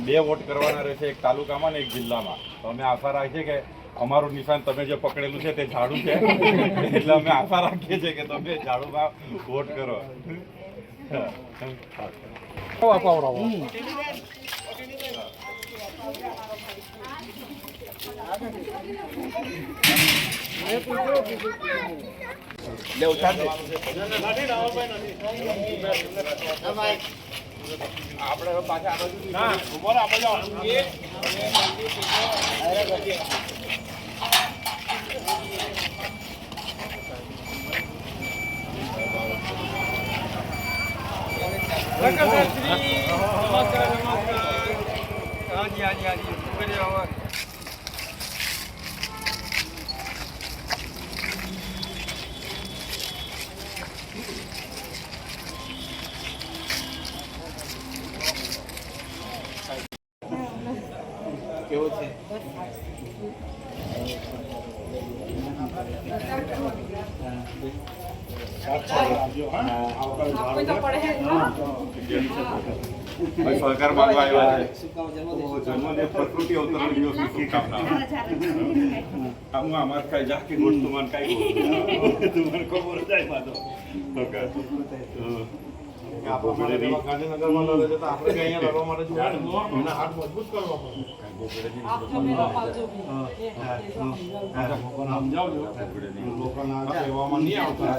બે વોટ કરવાના રહેશે, એક તાલુકામાં ને એક જિલ્લામાં. તો અમે આશા રાખીએ કે અમારું નિશાન તમે જે પકડેલું છે તે ઝાડુ છે, એટલે અમે આશા રાખીએ છીએ કે તમે ઝાડુમાં વોટ કરો. આપણે પાછા કેવું છે? સરકાર માંગવા આવ્યા છે. જન્મદિવસ પ્રકૃતિ અવતરણ દિવસની શુભકામના. અમારે કઈ જાકે ગોઠ તું મને કઈ મને ખબર જાય માધો ગાંધીનગરમાં લડે છે તો આપણે કઈ અહીંયા લડવા માટે જોવાનું, હાથ મજબૂત કરવા પડે. લોકોના કહેવામાં નહીં આવતા.